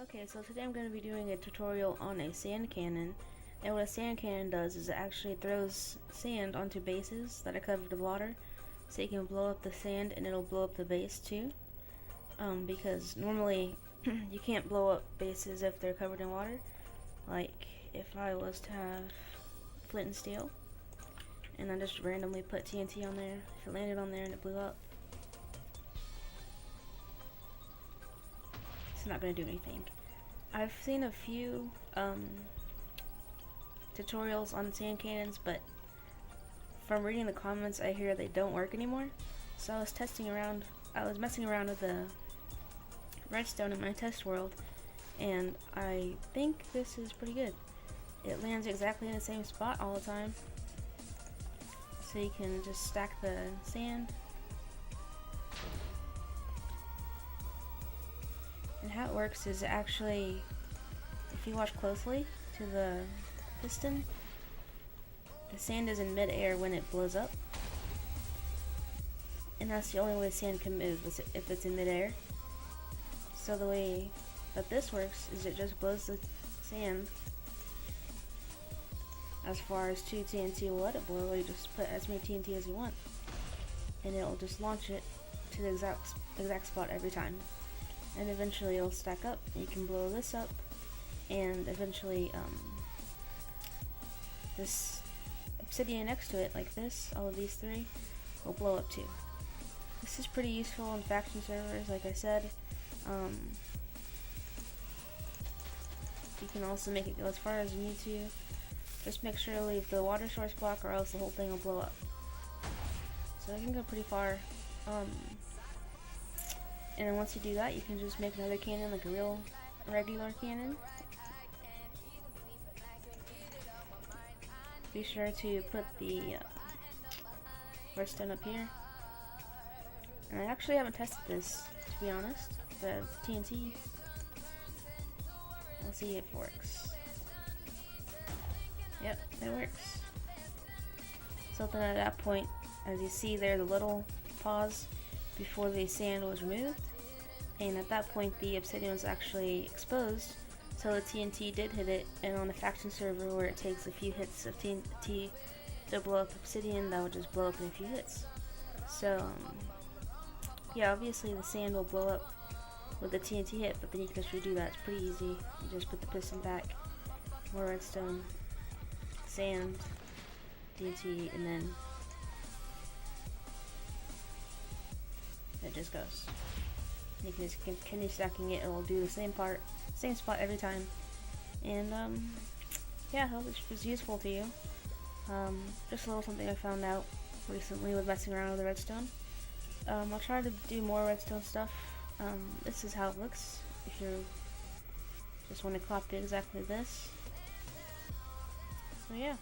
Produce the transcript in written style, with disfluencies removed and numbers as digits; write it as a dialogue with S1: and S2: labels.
S1: Okay, so today I'm going to be doing a tutorial on a sand cannon, and what a sand cannon does is it actually throws sand onto bases that are covered with water, so you can blow up the sand and it'll blow up the base too, because normally you can't blow up bases if they're covered in water. Like if I was to have flint and steel and I just randomly put TNT on there, if it landed on there and it blew up, it's not going to do anything. I've seen a few tutorials on sand cannons, but from reading the comments I hear they don't work anymore. So I was messing around with the redstone in my test world, and I think this is pretty good. It lands exactly in the same spot all the time, so you can just stack the sand. And how it works is actually, if you watch closely to the piston, the sand is in mid-air when it blows up. And that's the only way sand can move, is if it's in mid-air. So the way that this works is it just blows the sand as far as 2 TNT will let it blow. You just put as many TNT as you want, and it'll just launch it to the exact spot every time. And eventually it'll stack up. You can blow this up, and eventually this obsidian next to it, like this, all of these three, will blow up too. This is pretty useful in faction servers, like I said. You can also make it go as far as you need to. Just make sure to leave the water source block, or else the whole thing will blow up. So it can go pretty far. And then once you do that, you can just make another cannon, like a real regular cannon. Be sure to put the redstone up here. And I actually haven't tested this, to be honest. The TNT. Let's see if it works. Yep, it works. So then at that point, as you see there, the little pause before the sand was removed, and at that point the obsidian was actually exposed, so the TNT did hit it. And on a faction server where it takes a few hits of TNT to blow up obsidian, that would just blow up in a few hits. So yeah, obviously the sand will blow up with the TNT hit, but then you can just redo that. It's pretty easy. You just put the piston back, more redstone, sand, TNT, and then it just goes. You can just continue stacking it, and it will do the same spot every time. And yeah, I hope it was useful to you. Just a little something I found out recently with messing around with the redstone. I'll try to do more redstone stuff. This is how it looks if you just want to copy exactly this. So yeah.